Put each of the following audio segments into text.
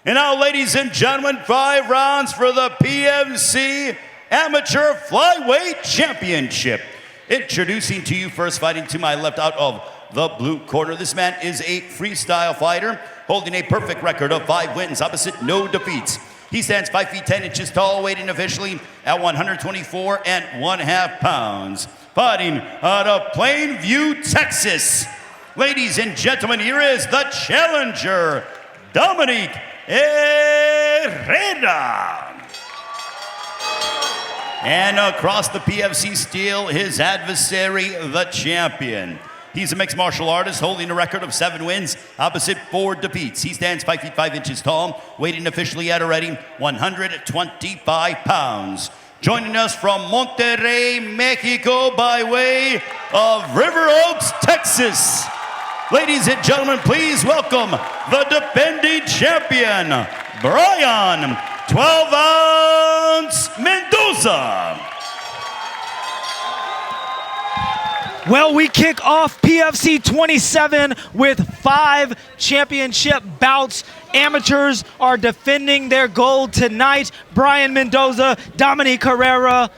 And now, ladies and gentlemen, 5 rounds for the PMC Amateur Flyweight Championship. Introducing to you first, fighting to my left out of the blue corner. This man is a freestyle fighter, holding a perfect record of 5 wins, opposite no defeats. He stands 5 feet 10 inches tall, weighing officially at 124.5 pounds. Fighting out of Plainview, Texas. Ladies and gentlemen, here is the challenger, Dominique Hererra. And across the PFC steel, his adversary, the champion. He's a mixed martial artist holding a record of 7 wins, opposite 4 defeats. He stands 5 feet 5 inches tall, weighing officially at already 125 pounds. Joining us from Monterrey, Mexico, by way of River Oaks, Texas. Ladies and gentlemen, please welcome the defending champion, Brayan 12-ounce Mendoza. Well, we kick off PFC 27 with 5 championship bouts. Amateurs are defending their gold tonight. Brayan Mendoza, Dominique Hererra.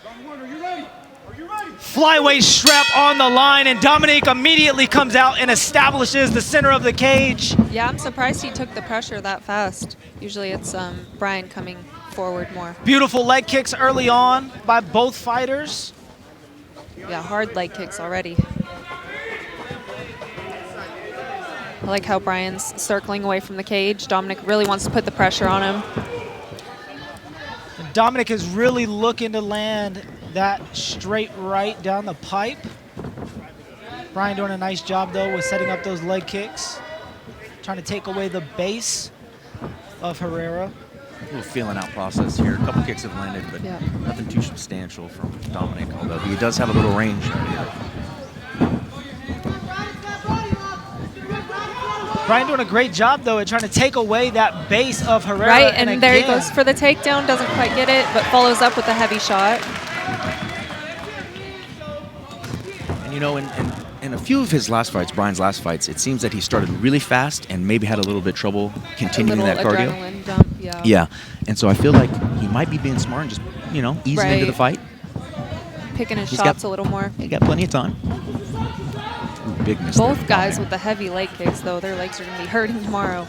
Flyweight strap on the line, and Dominique immediately comes out and establishes the center of the cage. Yeah, I'm surprised he took the pressure that fast. Usually it's Brayan coming forward more. Beautiful leg kicks early on by both fighters. Yeah, hard leg kicks already. I like how Brayan's circling away from the cage. Dominic really wants to put the pressure on him. And Dominic is really looking to land that straight right down the pipe. Brayan doing a nice job, though, with setting up those leg kicks. Trying to take away the base of Hererra. A little feeling out process here. A couple kicks have landed, but yeah, nothing too substantial from Dominic, although he does have a little range. Brayan doing a great job, though, at trying to take away that base of Hererra. Right, and there he goes for the takedown. Doesn't quite get it, but follows up with a heavy shot. And you know, in a few of his last fights, Brayan's last fights, it seems that he started really fast and maybe had a little bit trouble continuing that cardio. Adrenaline dump, yeah. Yeah, and so I feel like he might be being smart and just, you know, easing into the fight. Picking his shots a little more. He got plenty of time. Ooh, big miss. Both guys with the heavy leg kicks, though, their legs are going to be hurting tomorrow.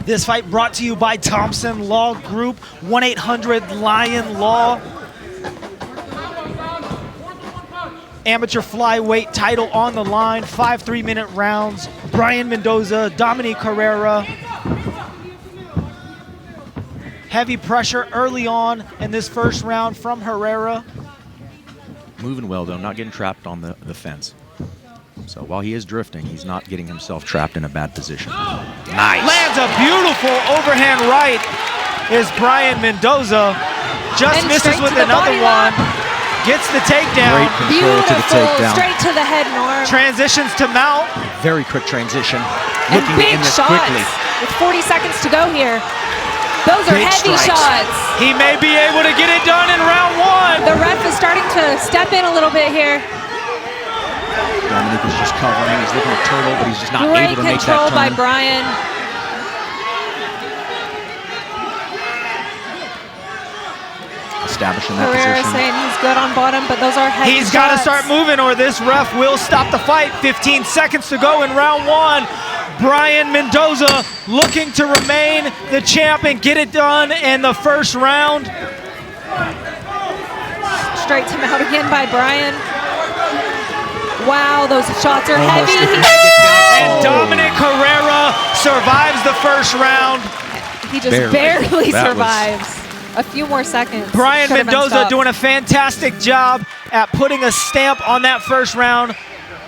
This fight brought to you by Thompson Law Group, 1-800-LION-LAW. Amateur flyweight title on the line, 5 3-minute rounds. Brayan Mendoza, Dominique Hererra. Heavy pressure early on in this first round from Hererra. Moving well, though, not getting trapped on the fence. So while he is drifting, he's not getting himself trapped in a bad position. Nice. Lands a beautiful overhand right is Brayan Mendoza. Just misses with another one. Gets the takedown. Great control to the takedown. Straight to the head, Norm. Transitions to mount. Very quick transition. And Looking to big end this shots quickly. with 40 seconds to go here. Those are heavy shots. He may be able to get it done in round 1. The ref is starting to step in a little bit here. Dominique is just covering. He's looking at Turtle, but he's just not able to make that Great control by turn. Brayan. Establishing that Herrera position. saying he's good on bottom, but those are heavy He's got to shots. start moving or this ref will stop the fight. 15 seconds to go in round 1. Brayan Mendoza looking to remain the champ and get it done in the first round. Straight to mount again by Brayan. Wow, those shots are heavy. And Dominique Hererra survives the first round. He just barely survives. A few more seconds. Brayan Mendoza doing a fantastic job at putting a stamp on that first round,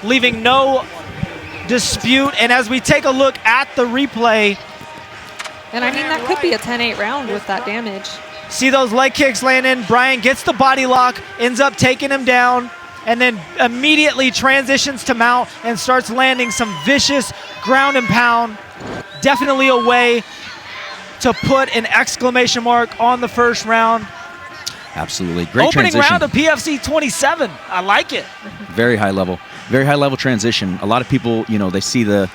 leaving no dispute. And as we take a look at the replay. And I mean, that could be a 10-8 round with that damage. See those leg kicks landing. Brayan gets the body lock, ends up taking him down, and then immediately transitions to mount and starts landing some vicious ground and pound. Definitely a way to put an exclamation mark on the first round. Absolutely. Great Opening transition. round of PFC 27. I like it. Very high level. Very high level transition. A lot of people, you know, they see the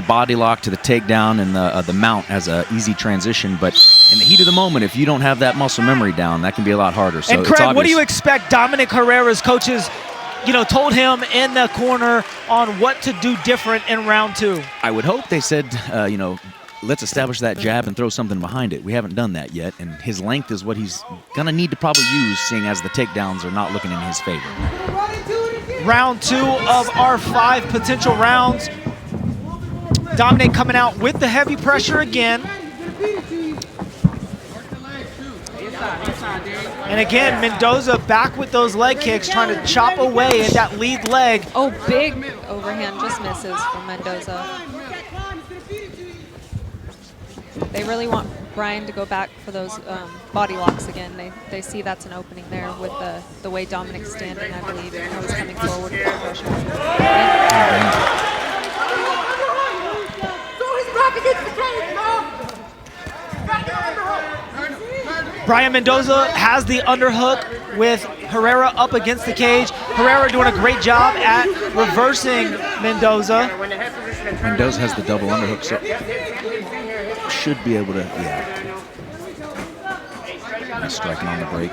body lock to the takedown and the mount as an easy transition, but in the heat of the moment, if you don't have that muscle memory down, that can be a lot harder. So and it's Craig, obvious. what do you expect Dominique Herrera's coaches, you know, told him in the corner on what to do different in round 2? I would hope they said, you know, let's establish that jab and throw something behind it. We haven't done that yet, and his length is what he's going to need to probably use, seeing as the takedowns are not looking in his favor. Round 2 of our 5 potential rounds. Dominique coming out with the heavy pressure again. And again, Mendoza back with those leg kicks, trying to chop away at that lead leg. Oh, big overhand just misses from Mendoza. They really want Brayan to go back for those body locks again. They see that's an opening there with the way Dominique's standing, I believe, and how he's coming forward with the pressure. Brayan Mendoza has the underhook with Herrera up against the cage. Herrera doing a great job at reversing Mendoza. Mendoza has the double underhook, so should be able to, yeah. He's striking on the break.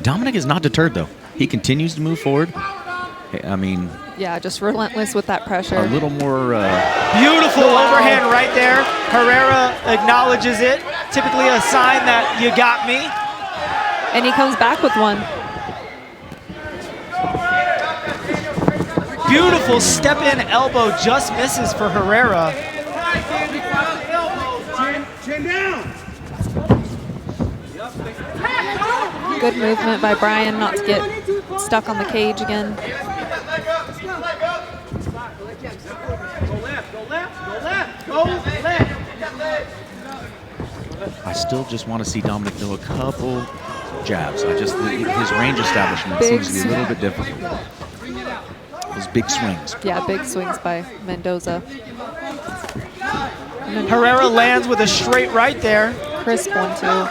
Dominique is not deterred, though. He continues to move forward. I mean, yeah, just relentless with that pressure. a little more. Beautiful overhand right there. Herrera acknowledges it. Typically a sign that you got me. And he comes back with one. Beautiful step-in elbow, just misses for Herrera. Good movement by Brayan not to get stuck on the cage again. I still just want to see Dominique throw a couple jabs. His range establishment Big seems to be a little bit difficult. Those big swings. Yeah, big swings by Mendoza. Herrera lands with a straight right there. Crisp one, too.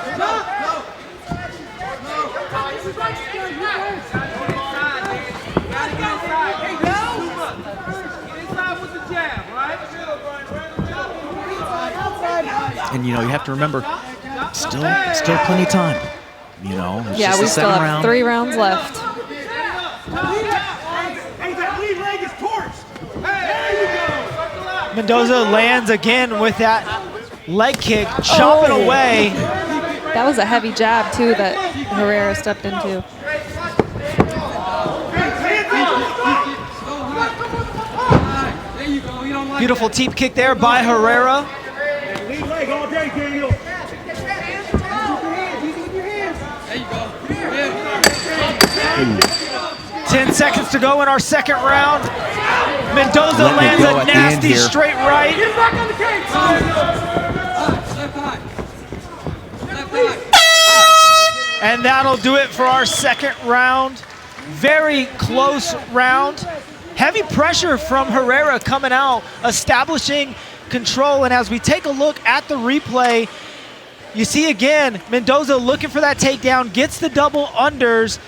And, you know, you have to remember, still plenty of time. You know, it's Yeah, just we the still second have round. 3 rounds left. Mendoza lands again with that leg kick, chopping away. That was a heavy jab, too, that Herrera stepped into. Beautiful teep kick there by Herrera. 10 seconds to go in our second round. Mendoza lands a nasty straight right. And that'll do it for our second round. Very close round. Heavy pressure from Herrera coming out, establishing control. And as we take a look at the replay, you see again, Mendoza looking for that takedown, gets the double unders,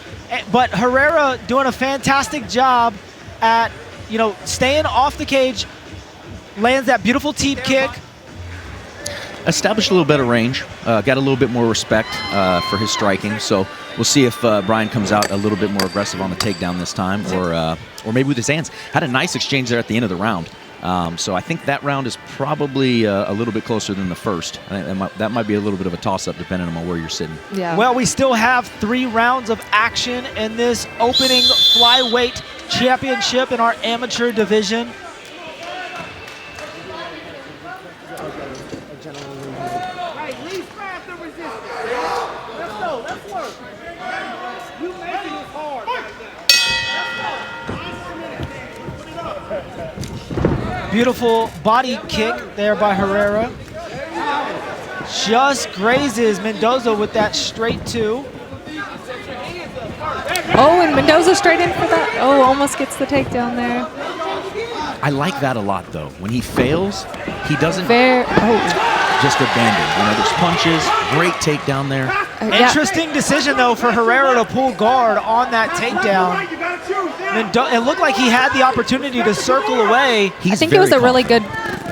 but Herrera doing a fantastic job at, you know, staying off the cage, lands that beautiful teep kick. Established a little better range, got a little bit more respect for his striking. So we'll see if Brayan comes out a little bit more aggressive on the takedown this time, or maybe with his hands. Had a nice exchange there at the end of the round. So I think that round is probably a little bit closer than the first. I think that might be a little bit of a toss-up depending on where you're sitting. Yeah. Well, we still have 3 rounds of action in this opening flyweight championship in our amateur division. Beautiful body kick there by Herrera. Just grazes Mendoza with that straight 2. Oh, and Mendoza straight in for that. Oh, almost gets the takedown there. I like that a lot, though. When he fails, he doesn't just abandon. You know, there's punches, great takedown there. Interesting decision, though, for Herrera to pull guard on that takedown. It looked like he had the opportunity to circle away. I think it was a really good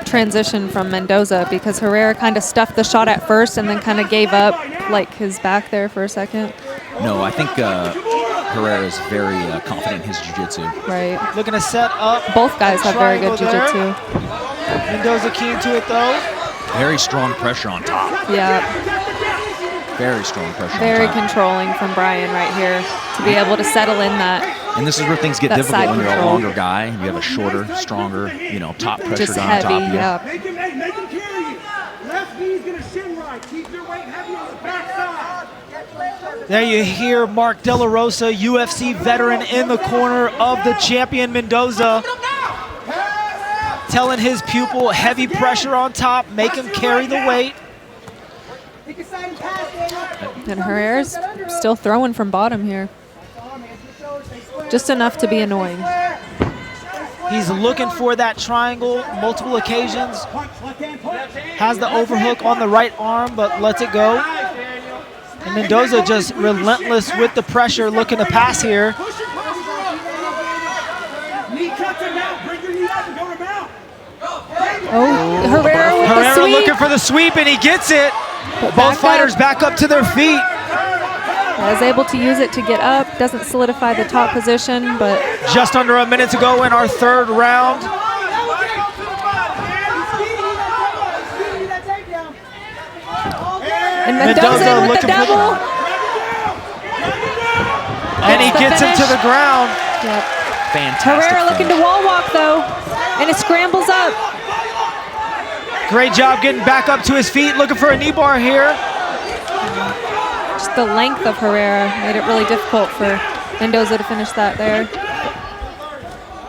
transition from Mendoza because Herrera kind of stuffed the shot at first and then kind of gave up like his back there for a second. No, I think Herrera is very confident in his jiu-jitsu. Right. Looking to set up. Both guys have very good jiu-jitsu. Mendoza keen to it, though. Very strong pressure on top. Yeah. Very strong pressure Very on top. controlling from Brayan right here to be able to settle in that. And this is where things get that difficult side when you're a control. longer guy and you have a shorter, stronger, you know, top pressure Just down heavy, on top of you. yeah. Make him carry you. Left knee's gonna shin right. Keep your weight heavy on the backside. There you hear Mark De La Rosa, UFC veteran, in the corner of the champion Mendoza, telling his pupil heavy pressure on top, make him carry the weight. And Herrera's still throwing from bottom here. Just enough to be annoying. He's looking for that triangle multiple occasions. Has the overhook on the right arm, but lets it go. And Mendoza just relentless with the pressure, looking to pass here. Oh, Herrera with the Herrera sweep. looking for the sweep, and he gets it. Both fighters back up to their feet. Was able to use it to get up. Doesn't solidify the top position, but Just under a minute to go in our third round. and Mendoza with looking the for double. And he the gets him to finish. the ground. Yep. Fantastic Herrera looking to finish. wall walk though, and it scrambles up. Great job getting back up to his feet, looking for a knee bar here. Just the length of Herrera made it really difficult for Mendoza to finish that there.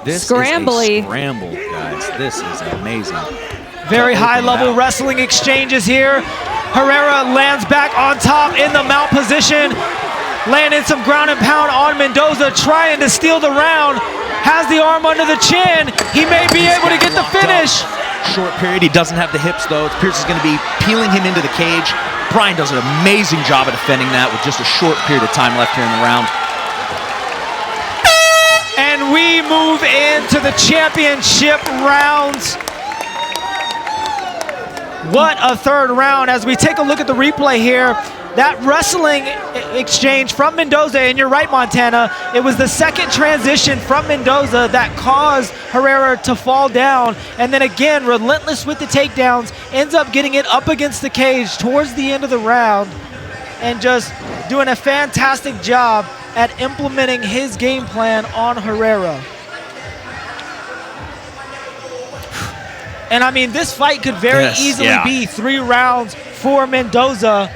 This Scrambly. is a scramble, guys. This is amazing. Very Open high level mount. wrestling exchanges here. Herrera lands back on top in the mount position. Landing some ground and pound on Mendoza, trying to steal the round. Has the arm under the chin. He may be able to get the finish. Short period. He doesn't have the hips, though. Pierce is going to be peeling him into the cage. Brayan does an amazing job of defending that with just a short period of time left here in the round. And we move into the championship rounds. What a third round. As we take a look at the replay here, that wrestling exchange from Mendoza, and you're right, Montana, it was the second transition from Mendoza that caused Herrera to fall down. And then again, relentless with the takedowns, ends up getting it up against the cage towards the end of the round and just doing a fantastic job at implementing his game plan on Herrera. And I mean, this fight could very easily be 3 rounds for Mendoza.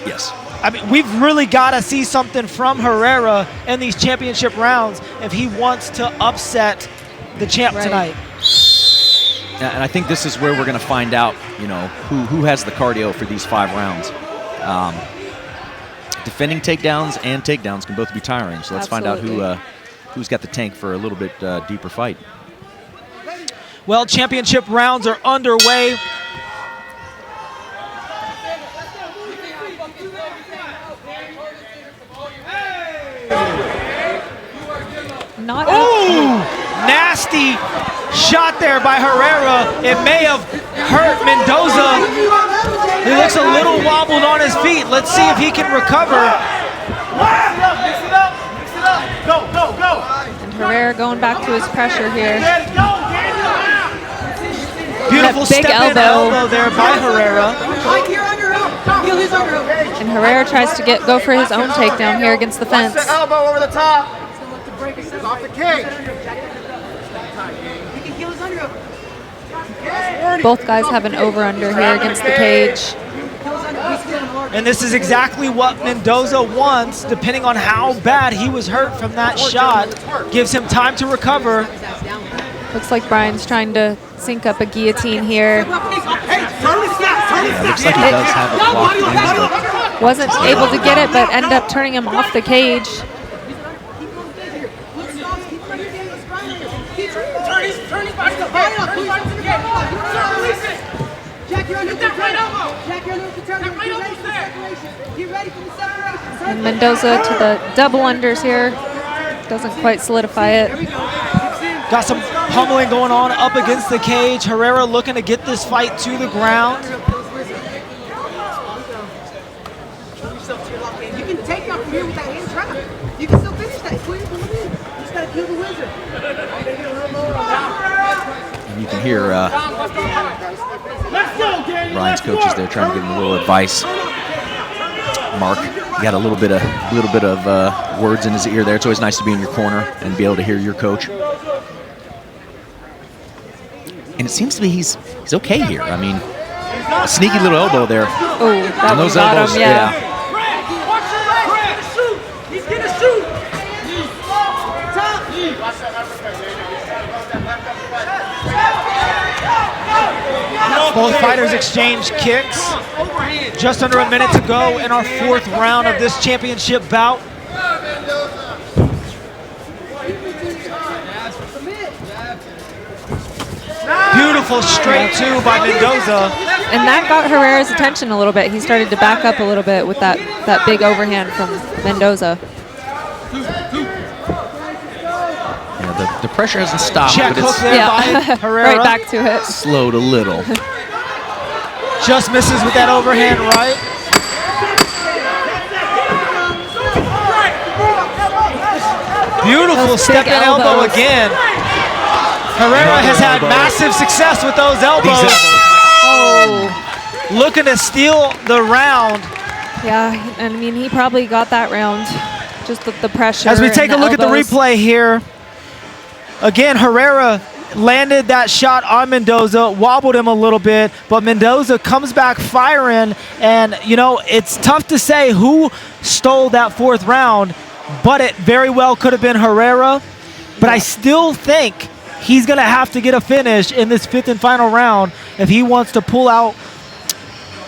Yes. I mean, we've really got to see something from Herrera in these championship rounds if he wants to upset the champ tonight. And I think this is where we're going to find out, you know, who has the cardio for these 5 rounds. Defending takedowns and takedowns can both be tiring. So let's find out who's got the tank for a little bit deeper fight. Well, championship rounds are underway. Not Ooh, nasty shot there by Herrera. It may have hurt Mendoza. He looks a little wobbled on his feet. Let's see if he can recover. Mix it up. Go, go, go. and Herrera going back to his pressure here. Beautiful That big step in elbow. elbow there by Herrera. And Herrera tries to go for his own takedown here against the fence. The elbow over the top. Off the cage. Both guys have an over-under here against the cage. And this is exactly what Mendoza wants, depending on how bad he was hurt from that shot. Gives him time to recover. Looks like Brayan's trying to sync up a guillotine here. Looks like he does have a blocked angle. Wasn't able to get it, but ended up turning him off the cage. Turn And Mendoza to the double unders here. Doesn't quite solidify it. Got some pummeling going on up against the cage. Herrera looking to get this fight to the ground. You can take off from here with that hand trap. You can still finish that. Queen, come in. You just gotta kill the wizard. And you can hear Brian's coaches there trying to give him a little advice. Mark, you got a little bit of words in his ear there. It's always nice to be in your corner and be able to hear your coach. And it seems to be he's okay here. I mean, a sneaky little elbow there. Oh, that And was those elbows, bottom, yeah. He's gonna shoot. Both fighters exchange kicks. Just under a minute to go in our 4th round of this championship bout. Beautiful straight two by Mendoza. And that got Herrera's attention a little bit. He started to back up a little bit with that big overhand from Mendoza. Yeah, the pressure hasn't stopped, Check but hook it's there by Herrera. Right back to it. slowed a little. Just misses with that overhand right. Beautiful Those step big in elbow elbows. again. Herrera has had massive success with those elbows. Oh, Looking to steal the round. yeah. And I mean, he probably got that round. Just the pressure. As we and take a look at the elbows. replay here, again, Herrera landed that shot on Mendoza, wobbled him a little bit, but Mendoza comes back firing, and, you know, it's tough to say who stole that 4th round, but it very well could have been Herrera, but I still think he's going to have to get a finish in this 5th and final round if he wants to pull out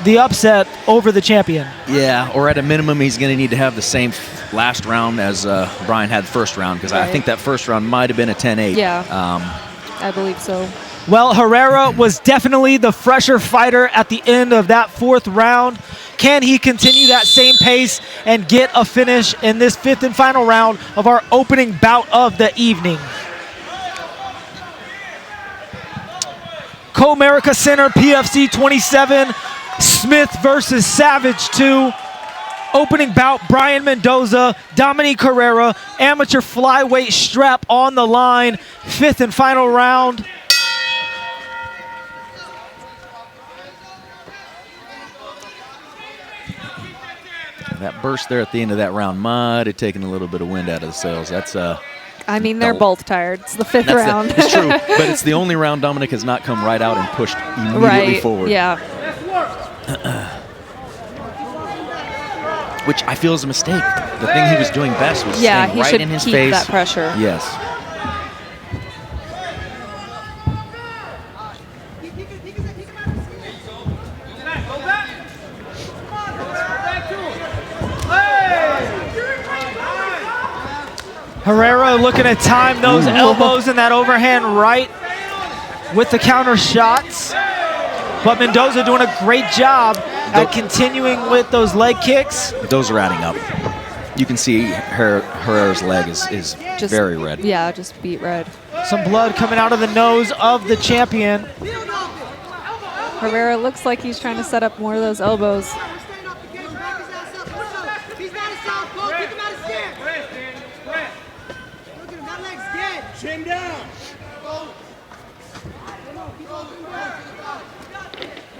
the upset over the champion. Yeah, or at a minimum, he's going to need to have the same last round as Brian had the first round, because I think that first round might have been a 10-8. Yeah. I believe so. Well, Herrera was definitely the fresher fighter at the end of that 4th round. Can he continue that same pace and get a finish in this 5th and final round of our opening bout of the evening? Comerica Center, PFC 27, Smith versus Savage 2. Opening bout, Brayan Mendoza, Dominique Hererra, amateur flyweight strap on the line. 5th and final round. That burst there at the end of that round might have taken a little bit of wind out of the sails. That's I mean, they're both tired. It's the 5th round. It's true, but it's the only round Dominic has not come right out and pushed immediately right. forward. Yeah. Which I feel is a mistake. The thing he was doing best was Yeah, staying he right should in his keep face. that pressure. Yes. Herrera looking to time those elbows and that overhand right with the counter shots. But Mendoza doing a great job at continuing with those leg kicks. Those are adding up. You can see Herrera's leg is Just, very red. Yeah, just beat red. Some blood coming out of the nose of the champion. Herrera looks like he's trying to set up more of those elbows. He's not a southpaw. Keep him out of stance. Look at him. That leg's dead. Chin down.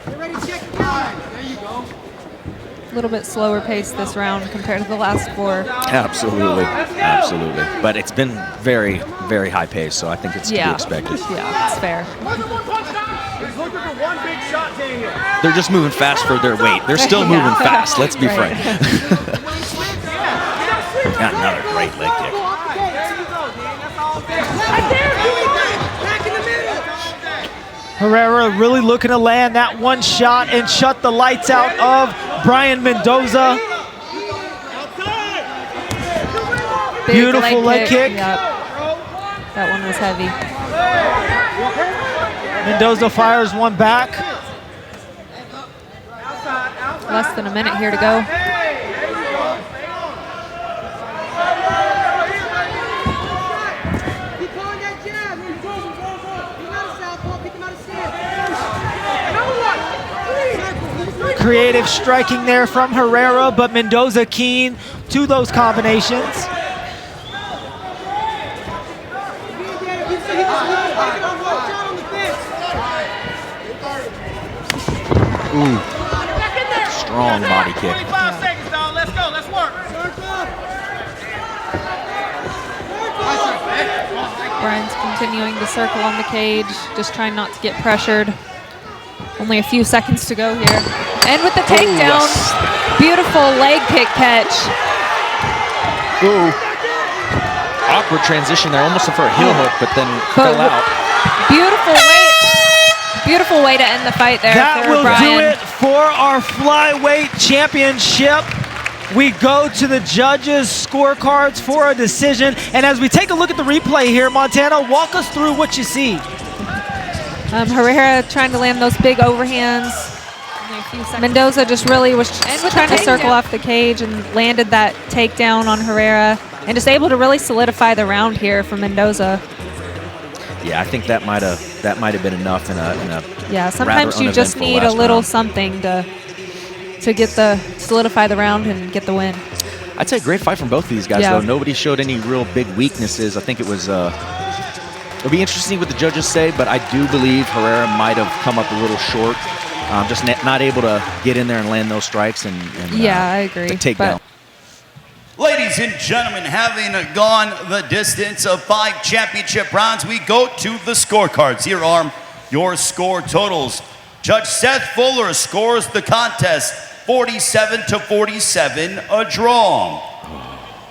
Get ready to check again. There you go. A little bit slower pace this round compared to the last 4. Absolutely, absolutely. But it's been very, very high pace, so I think it's to be expected. Yeah, it's fair. He's looking for one big shot, Daniel. They're just moving fast for their weight. They're still Yeah. moving fast, let's be Right. frank. Got another great leg kick. Back in the middle. Herrera really looking to land that one shot and shut the lights out of Brayan Mendoza. Big Beautiful leg kick. Yep. That one was heavy. Mendoza fires one back. Less than a minute here to go. Keep going that jab. He's not a southpaw. Pick him out of stance. Creative striking there from Herrera, but Mendoza keen to those combinations. Ooh. Strong body kick. 25 seconds, dog. Let's go. Let's work. Brian's continuing to circle on the cage, just trying not to get pressured. Only a few seconds to go here. And with the takedown, yes. Beautiful leg kick catch. Ooh. Awkward transition there, almost for a heel hook, but then fell out. Beautiful way to end the fight there That for will Brian. do it for our flyweight championship. We go to the judges' scorecards for a decision. And as we take a look at the replay here, Montana, walk us through what you see. Herrera trying to land those big overhands. Mendoza just really was trying to circle off the cage and landed that takedown on Herrera and just able to really solidify the round here for Mendoza. Yeah, I think that might have been enough in a Yeah, sometimes you just need a little something to solidify the round and get the win. I'd say great fight from both of these guys, Yeah. though. Nobody showed any real big weaknesses. I think it was it'll be interesting what the judges say, but I do believe Herrera might have come up a little short. Just not able to get in there and land those strikes and yeah, I agree. The takedown. Ladies and gentlemen, having gone the distance of 5 championship rounds, we go to the scorecards. Here are your score totals. Judge Seth Fuller scores the contest 47-47, a draw.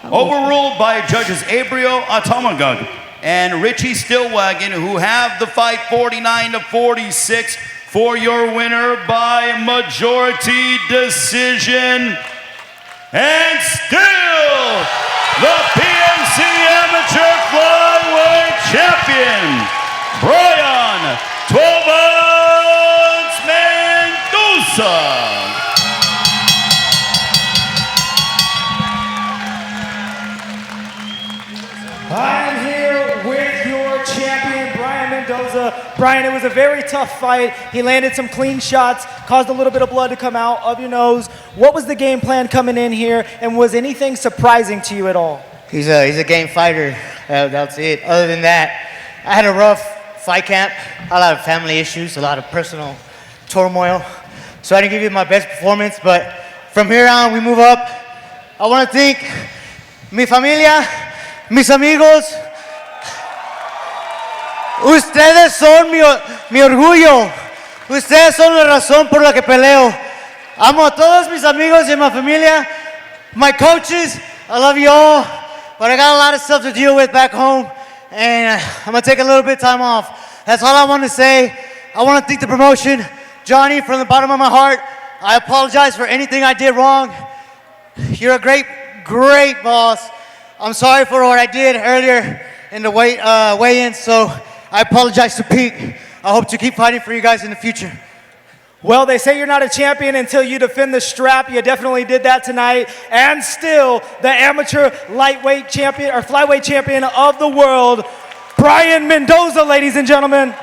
Overruled by judges Abrio Atomagug and Richie Stillwagon, who have the fight 49-46 for your winner by majority decision. And still, the PMC Amateur Flyweight Champion, Brayan 12-ounce Mendoza. I'm here with your champion, Brayan Mendoza. Brayan, it was a very tough fight. He landed some clean shots, caused a little bit of blood to come out of your nose. What was the game plan coming in here, and was anything surprising to you at all? He's a game fighter. That's it. Other than that, I had a rough fight camp, a lot of family issues, a lot of personal turmoil. So I didn't give you my best performance, but from here on, we move up. I want to thank mi familia, mis amigos. Ustedes son mi orgullo. Ustedes son la razón por la que peleo. Amo a todos mis amigos y mi familia, my coaches. I love you all, but I got a lot of stuff to deal with back home, and I'm gonna take a little bit of time off. That's all I want to say. I want to thank the promotion, Johnny, from the bottom of my heart. I apologize for anything I did wrong. You're a great boss. I'm sorry for what I did earlier in the weigh-in, so I apologize to Pete. I hope to keep fighting for you guys in the future. Well, they say you're not a champion until you defend the strap. You definitely did that tonight. And still, the amateur lightweight champion, or flyweight champion of the world, Brayan Mendoza, ladies and gentlemen.